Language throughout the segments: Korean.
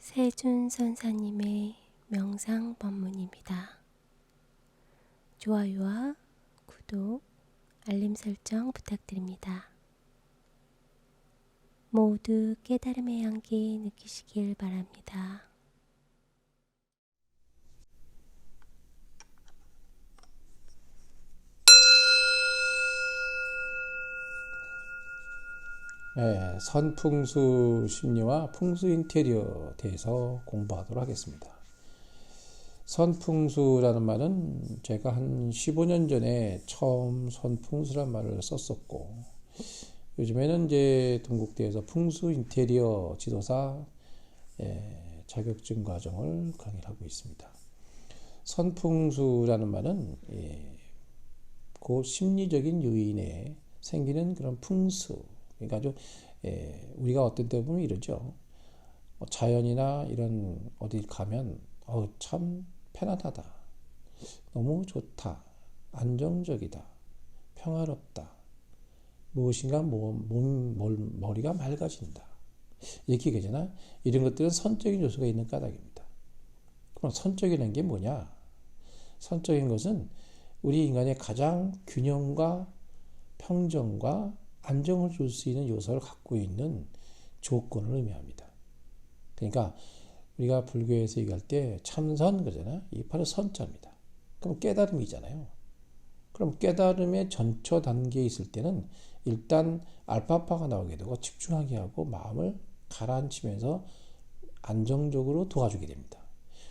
세준 선사님의 명상 법문입니다. 좋아요와 구독, 알림 설정 부탁드립니다. 모두 깨달음의 향기 느끼시길 바랍니다. 네, 선풍수 심리와 풍수 인테리어에 대해서 공부하도록 하겠습니다. 선풍수라는 말은 제가 한 15년 전에 처음 선풍수란 말을 썼었고, 요즘에는 이제 동국대에서 풍수 인테리어 지도사 자격증 과정을 강의를 하고 있습니다. 선풍수라는 말은 그 심리적인 요인에 생기는 그런 풍수, 그러니까 아주 우리가 어떤 때 보면 이러죠. 자연이나 이런 어디 가면 참 편안하다, 너무 좋다, 안정적이다, 평화롭다, 무엇인가 머리가 맑아진다, 이렇게 얘기하잖아. 이런 것들은 선적인 요소가 있는 까닭입니다. 그럼 선적이라는 게 뭐냐? 선적인 것은 우리 인간의 가장 균형과 평정과 안정을 줄 수 있는 요소를 갖고 있는 조건을 의미합니다. 그러니까 우리가 불교에서 얘기할 때 참선 그러잖아요. 이 바로 선자입니다. 그럼 깨달음이잖아요. 그럼 깨달음의 전초 단계에 있을 때는 일단 알파파가 나오게 되고 집중하게 하고 마음을 가라앉히면서 안정적으로 도와주게 됩니다.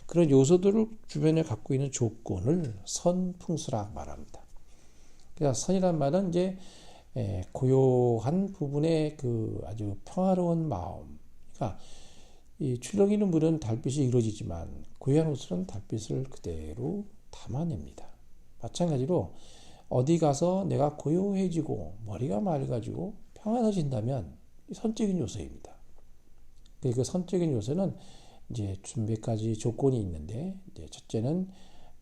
그런 요소들을 주변에 갖고 있는 조건을 선풍수라 말합니다. 그래서 선이란 말은 이제 고요한 부분의 그 아주 평화로운 마음. 그러니까 이 출렁이는 물은 달빛이 이루어지지만 고요한 옷은 달빛을 그대로 담아냅니다. 마찬가지로 어디 가서 내가 고요해지고 머리가 맑아지고 평안해진다면 선적인 요소입니다. 그 선적인 요소는 이제 몇 가지 조건이 있는데, 이제 첫째는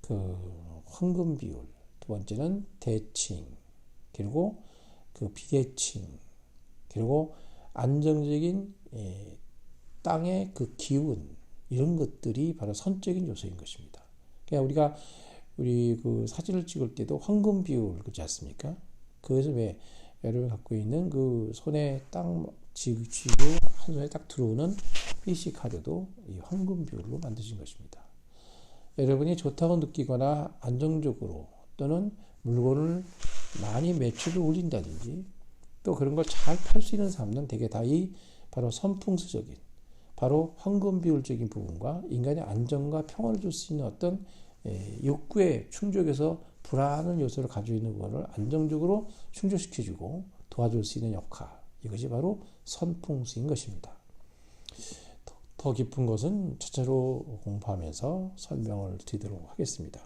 그 황금 비율, 두 번째는 대칭, 그리고 그 비대칭, 그리고 안정적인 땅의 그 기운, 이런 것들이 바로 선적인 요소인 것입니다. 그러니까 우리 그 사진을 찍을 때도 황금 비율 그렇지 않습니까? 그래서 왜 여러분이 갖고 있는 그 손에 딱 쥐고 한 손에 딱 들어오는 PC 카드도 이 황금 비율로 만드신 것입니다. 여러분이 좋다고 느끼거나 안정적으로 또는 물건을 많이 매출을 올린다든지 또 그런 걸 잘 팔 수 있는 사람은 대개 다 이 바로 선풍수적인, 바로 황금 비율적인 부분과 인간의 안정과 평화를 줄 수 있는 어떤 욕구에 충족해서 불안한 요소를 가지고 있는 것을 안정적으로 충족시켜주고 도와줄 수 있는 역할, 이것이 바로 선풍수인 것입니다. 더 깊은 것은 차차로 공부하면서 설명을 드리도록 하겠습니다.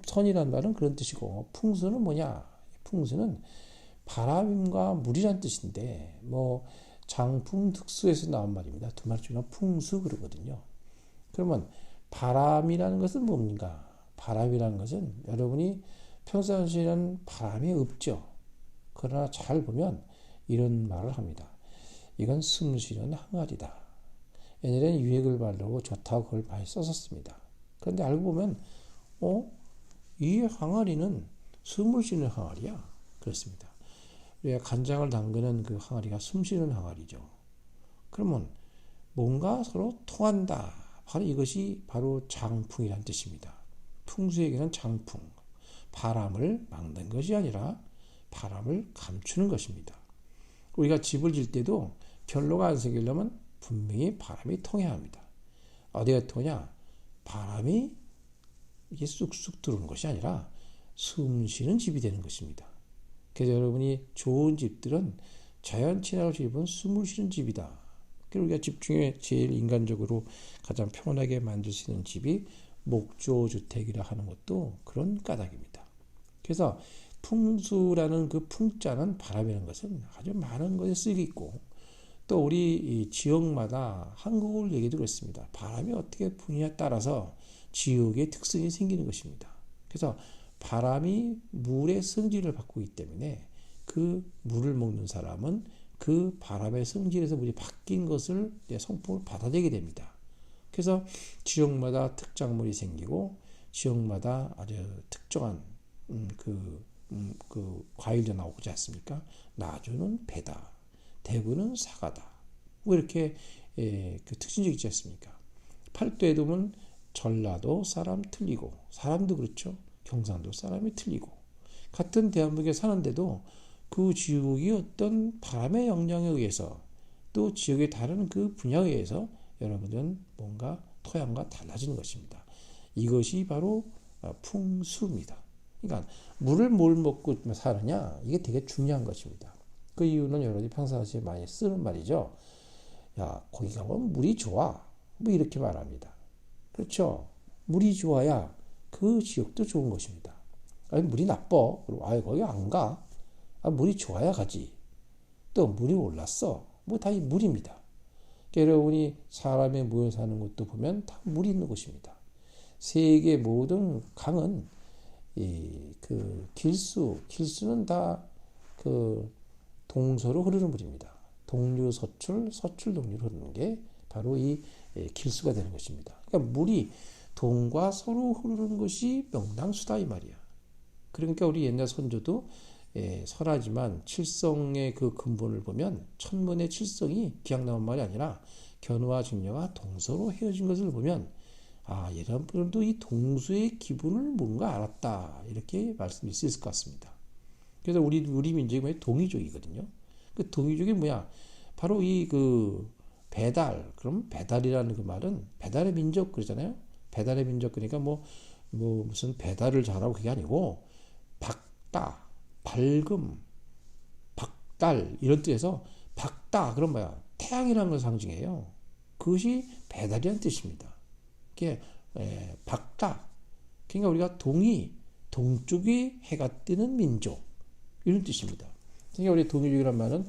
선이라는 말은 그런 뜻이고, 풍수는 뭐냐? 풍수는 바람과 물이란 뜻인데, 장풍 특수에서 나온 말입니다. 두 말 중에 풍수 그러거든요. 그러면 바람이라는 것은 뭡니까? 바람이라는 것은 여러분이 평상시에는 바람이 없죠. 그러나 잘 보면 이런 말을 합니다. 이건 숨쉬는 항아리다. 옛날에는 유액을 바르고 좋다고 그걸 많이 썼었습니다. 그런데 알고 보면 이 항아리는 숨을 쉬는 항아리야. 그렇습니다. 우리가 간장을 담그는 그 항아리가 숨 쉬는 항아리죠. 그러면 뭔가 서로 통한다. 바로 이것이 바로 장풍이라는 뜻입니다. 풍수에게는 장풍, 바람을 막는 것이 아니라 바람을 감추는 것입니다. 우리가 집을 질 때도 결로가 안 생기려면 분명히 바람이 통해야 합니다. 어디가 통하냐? 바람이 이게 쑥쑥 들어오는 것이 아니라 숨 쉬는 집이 되는 것입니다. 그래서 여러분이 좋은 집들은 자연 친화로 집은 숨을 쉬는 집이다. 그리고 우리가 집 중에 제일 인간적으로 가장 편하게 만들 수 있는 집이 목조주택이라 하는 것도 그런 까닭입니다. 그래서 풍수라는 그 풍자는 바람이라는 것은 아주 많은 것에 쓰이고 있고, 또 우리 이 지역마다 한국을 얘기도 그렇습니다. 바람이 어떻게 부느냐에 따라서 지역의 특성이 생기는 것입니다. 그래서 바람이 물의 성질을 바꾸기 때문에 그 물을 먹는 사람은 그 바람의 성질에서 물이 바뀐 것을 성품을 받아들이게 됩니다. 그래서 지역마다 특작물이 생기고 지역마다 아주 특정한 그 과일도 나오지 않습니까? 나주는 배다, 대구는 사과다. 뭐 이렇게 그 특징적이 있지 않습니까? 팔도에 보면 전라도 사람 틀리고 사람도 그렇죠. 경상도 사람이 틀리고 같은 대한민국에 사는데도 그 지역이 어떤 바람의 영향에 의해서 또 지역의 다른 그 분야에 의해서 여러분들은 뭔가 토양과 달라지는 것입니다. 이것이 바로 풍수입니다. 그러니까 물을 뭘 먹고 사느냐 이게 되게 중요한 것입니다. 그 이유는 여러분이 평상시에 많이 쓰는 말이죠. 야, 거기 가면 물이 좋아. 뭐 이렇게 말합니다. 그렇죠? 물이 좋아야 그 지역도 좋은 것입니다. 아니, 물이 나빠. 그리고 아예 거기 안 가. 아, 물이 좋아야 가지. 또 물이 올랐어. 뭐 다 이 물입니다. 여러분이 사람이 모여 사는 곳도 보면 다 물이 있는 곳입니다. 세계 모든 강은 그 길수는 다 그 동서로 흐르는 물입니다. 동류, 서출, 서출, 동류로 흐르는 게 바로 이 길수가 되는 것입니다. 그러니까 물이 동과 서로 흐르는 것이 명당수다 이 말이야. 그러니까 우리 옛날 선조도 설하지만 칠성의 그 근본을 보면 천문의 칠성이 그냥 나온 말이 아니라 견우와 직녀가 동서로 헤어진 것을 보면 아, 여러분들도 이 동서의 기분을 뭔가 알았다 이렇게 말씀드릴 수 있을 것 같습니다. 그래서 우리 민족이 동이족이거든요. 그 동이족이 뭐야? 바로 이 그 배달. 그럼 배달이라는 그 말은 배달의 민족 그러잖아요. 배달의 민족 그러니까 뭐 무슨 배달을 잘하고 그게 아니고 박다, 밝음, 박달 이런 뜻에서 박다 그럼 뭐야? 태양이라는 걸 상징해요. 그것이 배달이라는 뜻입니다. 이게 박다. 그러니까 우리가 동쪽이 해가 뜨는 민족 이런 뜻입니다. 그러니까 우리 동이족이란 말은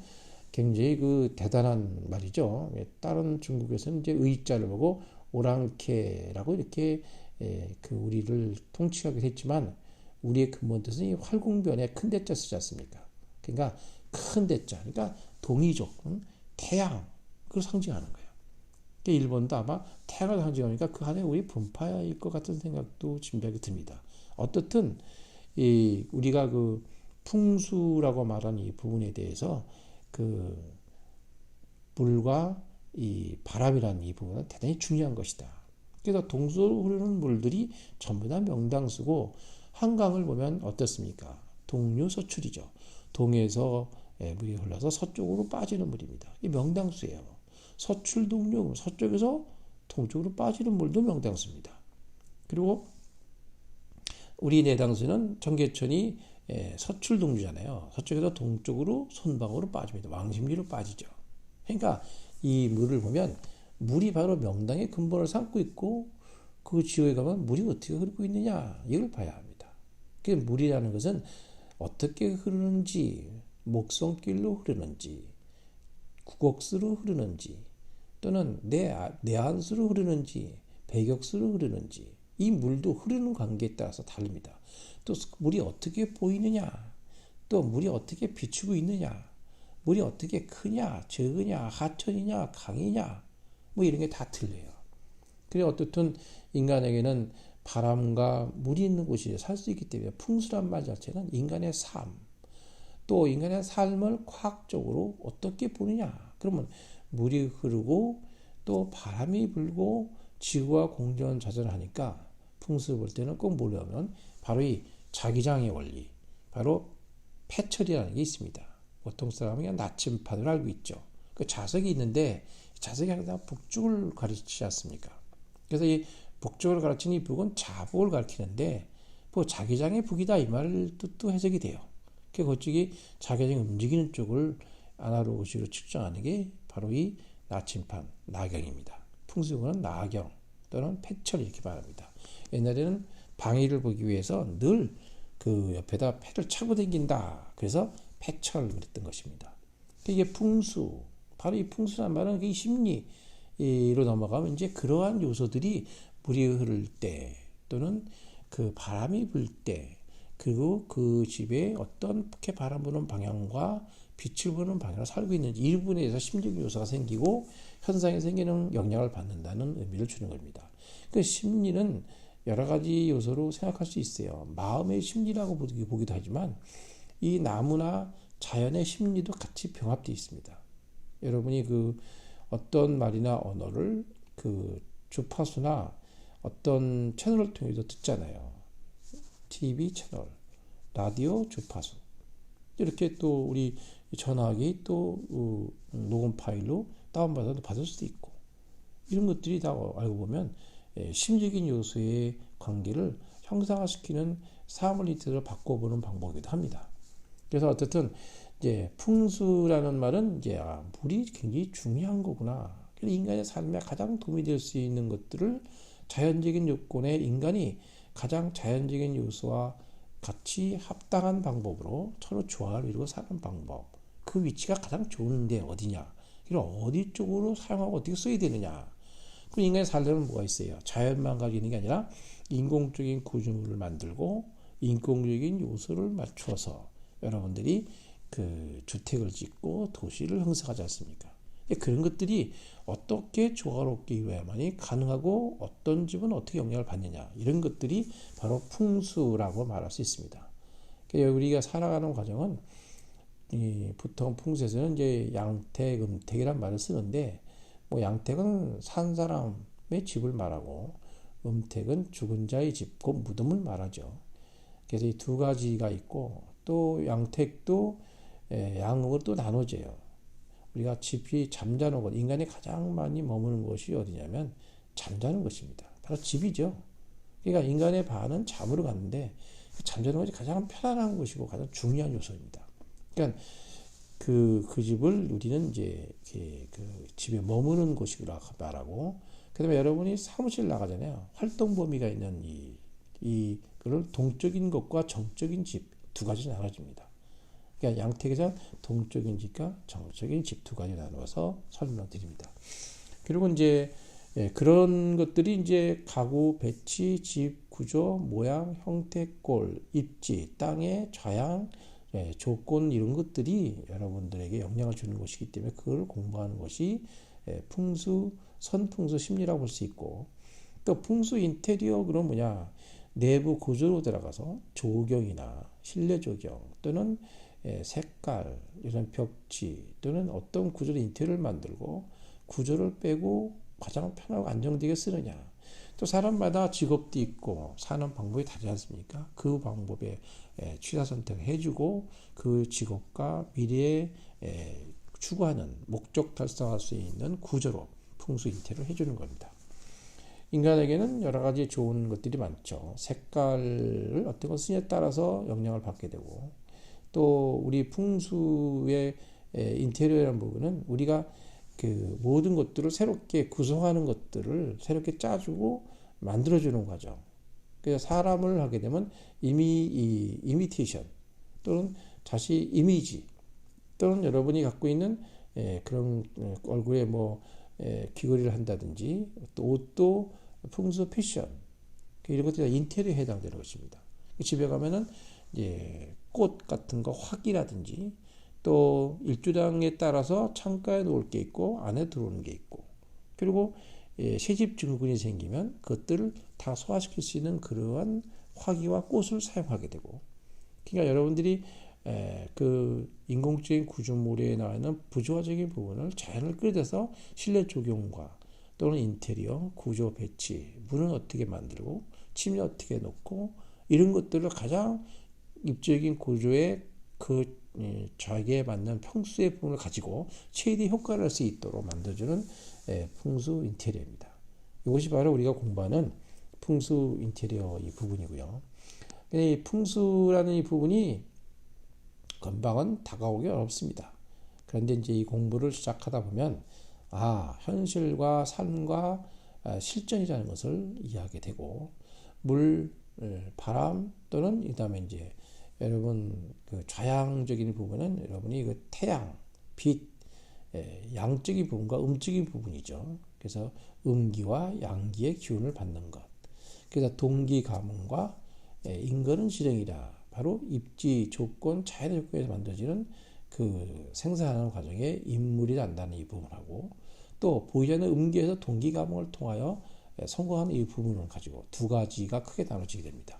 굉장히 그 대단한 말이죠. 다른 중국에서는 이제 의자를 보고 오랑캐라고 이렇게 그 우리를 통치하게 했지만 우리의 근본 뜻은 이 활공변에 큰 대자 쓰지 않습니까? 그러니까 큰 대자, 그러니까 동이족, 태양 그걸 상징하는 거예요. 그러니까 일본도 아마 태양을 상징하니까 그 안에 우리 분파일 것 같은 생각도 진작에 듭니다. 어떻든 우리가 그 풍수라고 말하는 이 부분에 대해서 그 물과 이 바람이라는 이 부분은 대단히 중요한 것이다. 그래서 동서로 흐르는 물들이 전부 다 명당수고 한강을 보면 어떻습니까? 동류 서출이죠. 동에서 물이 흘러서 서쪽으로 빠지는 물입니다. 이 명당수예요. 서출 동류 서쪽에서 동쪽으로 빠지는 물도 명당수입니다. 그리고 우리 내당수는 청계천이 서출 동류잖아요. 서쪽에서 동쪽으로 손방으로 빠집니다. 왕십리로 빠지죠. 그러니까 이 물을 보면 물이 바로 명당의 근본을 삼고 있고 그 지역에 가면 물이 어떻게 흐르고 있느냐 이걸 봐야 합니다. 그 물이라는 것은 어떻게 흐르는지 목성길로 흐르는지 국억수로 흐르는지 또는 내안수로 흐르는지 배격수로 흐르는지 이 물도 흐르는 관계에 따라서 다릅니다. 또 물이 어떻게 보이느냐 또 물이 어떻게 비추고 있느냐 물이 어떻게 크냐 적으냐 하천이냐 강이냐 뭐 이런 게 다 틀려요. 그래 어떻든 인간에게는 바람과 물이 있는 곳이 살 수 있기 때문에 풍수란 말 자체는 인간의 삶, 또 인간의 삶을 과학적으로 어떻게 보느냐. 그러면 물이 흐르고 또 바람이 불고 지구와 공전자전을 하니까 풍수를 볼 때는 꼭 뭐냐면 바로 이 자기장의 원리, 바로 패철이라는 게 있습니다. 보통 사람은 그냥 나침판을 알고 있죠. 그 자석이 있는데 자석이 항상 북쪽을 가리키지 않습니까? 그래서 이 북쪽을 가르치는 이 북은 자북을 가리키는데 뭐 자기장의 북이다 이 말 뜻도 해석이 돼요. 그쪽이 자기장이 움직이는 쪽을 아날로그시로 측정하는 게 바로 이 나침판, 나경입니다. 풍수용어는 나경 또는 패철 이렇게 말합니다. 옛날에는 방위를 보기 위해서 늘 그 옆에다 패를 차고 다닌다. 그래서 패철 그랬던 것입니다. 이게 풍수, 바로 이 풍수란 말은 이 심리로 넘어가면 이제 그러한 요소들이 물이 흐를 때 또는 그 바람이 불 때 그리고 그 집에 어떻게 바람 부는 방향과 빛을 부는 방향으로 살고 있는지 이 부분에 대해서 심리적 요소가 생기고 현상이 생기는 영향을 받는다는 의미를 주는 겁니다. 그 심리는 여러 가지 요소로 생각할 수 있어요. 마음의 심리라고 보기도 하지만 이 나무나 자연의 심리도 같이 병합되어 있습니다. 여러분이 그 어떤 말이나 언어를 그 주파수나 어떤 채널을 통해서 듣잖아요. TV 채널, 라디오 주파수. 이렇게 또 우리 전화기 또 녹음 파일로 다운받아도 받을 수도 있고, 이런 것들이 다 알고 보면 심리적인 요소의 관계를 형상화시키는 사물리티를 바꿔보는 방법이기도 합니다. 그래서 어쨌든 이제 풍수라는 말은 이제 물이 굉장히 중요한 거구나. 인간의 삶에 가장 도움이 될 수 있는 것들을 자연적인 요건에 인간이 가장 자연적인 요소와 같이 합당한 방법으로 서로 조화를 이루고 사는 방법. 그 위치가 가장 좋은데 어디냐? 이걸 어디 쪽으로 사용하고 어떻게 써야 되느냐? 그 인간이 살려면 뭐가 있어요? 자연만 가지고 있는 게 아니라 인공적인 구조물을 만들고 인공적인 요소를 맞춰서 여러분들이 그 주택을 짓고 도시를 형성하지 않습니까? 그런 것들이 어떻게 조화롭게 이루어야만이 가능하고 어떤 집은 어떻게 영향을 받느냐, 이런 것들이 바로 풍수라고 말할 수 있습니다. 그러니까 우리가 살아가는 과정은 보통 풍수에서는 이제 양택, 음택이란 말을 쓰는데, 뭐 양택은 산 사람의 집을 말하고 음택은 죽은 자의 집, 그 무덤을 말하죠. 그래서 이 두 가지가 있고, 또 양택도 양으로 또 나눠져요. 우리가 집이 잠자는 곳, 인간이 가장 많이 머무는 곳이 어디냐면 잠자는 곳입니다. 바로 집이죠. 그러니까 인간의 반은 잠으로 갔는데 잠자는 곳이 가장 편안한 곳이고 가장 중요한 요소입니다. 그러니까 그 집을 우리는 이제 그 집에 머무는 곳이라고 말하고, 그다음에 여러분이 사무실 나가잖아요. 활동 범위가 있는 그걸 동적인 것과 정적인 집 두 가지로 나눠집니다. 그러니까 양택에서 동적인 집과 정적인 집 두 가지 나누어서 설명드립니다. 그리고 이제 그런 것들이 이제 가구, 배치, 집, 구조, 모양, 형태, 꼴, 입지, 땅의 좌양, 조건, 이런 것들이 여러분들에게 영향을 주는 것이기 때문에 그걸 공부하는 것이 풍수, 선풍수 심리라고 볼 수 있고, 또 풍수 인테리어 그건 뭐냐? 내부 구조로 들어가서 조경이나 실내 조경 또는 색깔, 이런 벽지 또는 어떤 구조로 인테리어를 만들고 구조를 빼고 가장 편하고 안정되게 쓰느냐. 또 사람마다 직업도 있고 사는 방법이 다르지 않습니까? 그 방법에 취사 선택을 해주고 그 직업과 미래에 추구하는 목적 달성할 수 있는 구조로 풍수 인테리어를 해주는 겁니다. 인간에게는 여러 가지 좋은 것들이 많죠. 색깔을 어떤 걸 쓰냐에 따라서 영향을 받게 되고, 또 우리 풍수의 인테리어라는 부분은 우리가 그 모든 것들을 새롭게 구성하는 것들을 새롭게 짜주고 만들어주는 과정. 그래서 사람을 하게 되면 이미 이미테이션 또는 다시 이미지 또는 여러분이 갖고 있는 그런 얼굴에 뭐 귀걸이를 한다든지 또 옷도 풍수 패션 이런 것들이 인테리어에 해당되는 것입니다. 집에 가면은 이제 꽃 같은 거 화기라든지 또 일주량에 따라서 창가에 놓을 게 있고 안에 들어오는 게 있고, 그리고 새집 증후군이 생기면 그것들을 다 소화시킬 수 있는 그러한 화기와 꽃을 사용하게 되고, 그러니까 여러분들이 그 인공적인 구조물에 나와 있는 부조화적인 부분을 자연을 끌어들여서 실내 조경과 또는 인테리어, 구조 배치, 문은 어떻게 만들고 침대 어떻게 놓고 이런 것들을 가장 입지적인 구조의 그 자기에 맞는 평수의 부분을 가지고 최대 효과를 할 수 있도록 만들어주는 풍수 인테리어입니다. 이것이 바로 우리가 공부하는 풍수 인테리어 이 부분이고요. 이 풍수라는 이 부분이 금방은 다가오기 어렵습니다. 그런데 이제 이 공부를 시작하다 보면 현실과 삶과 실전이라는 것을 이해하게 되고, 물, 바람 또는 그다음에 이제 여러분 그 좌양적인 부분은 여러분이 그 태양, 빛, 양적인 부분과 음적인 부분이죠. 그래서 음기와 양기의 기운을 받는 것. 그래서 동기 가문과 인거는 지령이다. 바로 입지 조건, 자연의 조건에서 만들어지는 그 생산하는 과정에 인물이 난다는 이 부분하고, 또 보이지 않는 음계에서 동기감을 통하여 성공하는 이 부분을 가지고 두 가지가 크게 나눠지게 됩니다.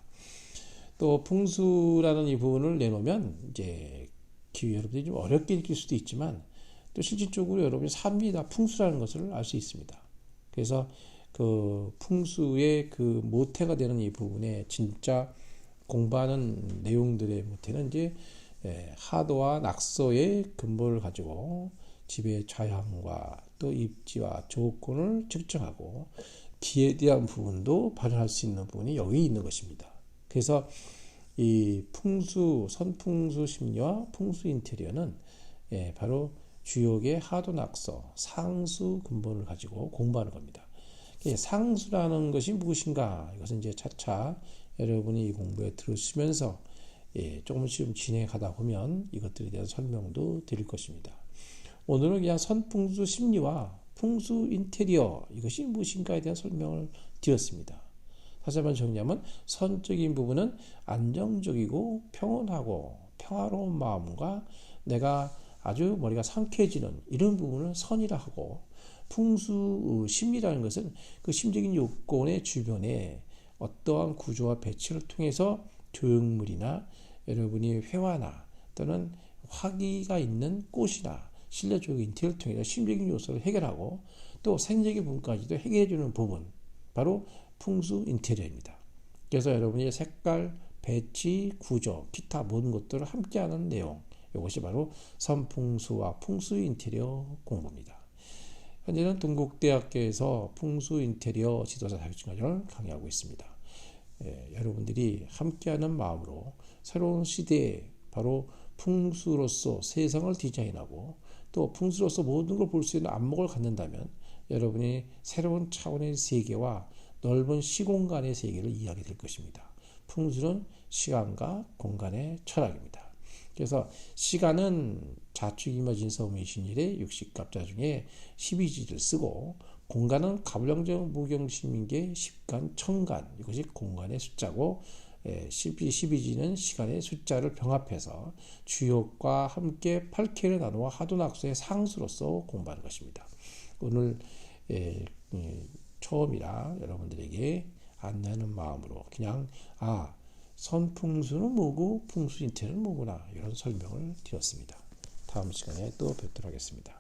또 풍수라는 이 부분을 내놓으면 이제 여러분들이 좀 어렵게 느낄 수도 있지만 또 실질적으로 여러분이 삶이 다 풍수라는 것을 알 수 있습니다. 그래서 그 풍수의 그 모태가 되는 이 부분에 진짜 공부하는 내용들의 모태는 이제 하도와 낙서의 근본을 가지고 집의 좌향과 또 입지와 조건을 측정하고 기에 대한 부분도 발현할 수 있는 부분이 여기 있는 것입니다. 그래서 이 풍수, 선풍수 심리와 풍수 인테리어는 바로 주역의 하도 낙서, 상수 근본을 가지고 공부하는 겁니다. 상수라는 것이 무엇인가? 이것은 이제 차차 여러분이 이 공부에 들으시면서 조금씩 좀 진행하다 보면 이것들에 대한 설명도 드릴 것입니다. 오늘은 그냥 선풍수 심리와 풍수 인테리어 이것이 무엇인가에 대한 설명을 드렸습니다. 다시 한번 정리하면 선적인 부분은 안정적이고 평온하고 평화로운 마음과 내가 아주 머리가 상쾌해지는 이런 부분을 선이라 하고, 풍수 심리라는 것은 그 심적인 요건의 주변에 어떠한 구조와 배치를 통해서 조형물이나 여러분이 회화나 또는 화기가 있는 꽃이나 실내 조형 인테리어를 통해서 심적인 요소를 해결하고 또 생적인 부분까지도 해결해주는 부분, 바로 풍수 인테리어입니다. 그래서 여러분이 색깔, 배치, 구조, 기타 모든 것들을 함께하는 내용, 이것이 바로 선풍수와 풍수 인테리어 공부입니다. 현재는 동국대학교에서 풍수 인테리어 지도자 자격증 과정을 강의하고 있습니다. 여러분들이 함께하는 마음으로 새로운 시대에 바로 풍수로서 세상을 디자인하고 또 풍수로서 모든 걸 볼 수 있는 안목을 갖는다면 여러분이 새로운 차원의 세계와 넓은 시공간의 세계를 이해하게 될 것입니다. 풍수는 시간과 공간의 철학입니다. 그래서 시간은 자축이머진서무이신일의 60갑자 중에 12지를 쓰고, 공간은 가불영정 무경심인계 10간 천간, 이것이 공간의 숫자고 12지는 시간의 숫자를 병합해서 주역과 함께 8K를 나누어 하도낙서의 상수로서 공부하는 것입니다. 오늘 처음이라 여러분들에게 안내하는 마음으로 그냥 선풍수는 뭐고 풍수 인테리어는 뭐구나 이런 설명을 드렸습니다. 다음 시간에 또 뵙도록 하겠습니다.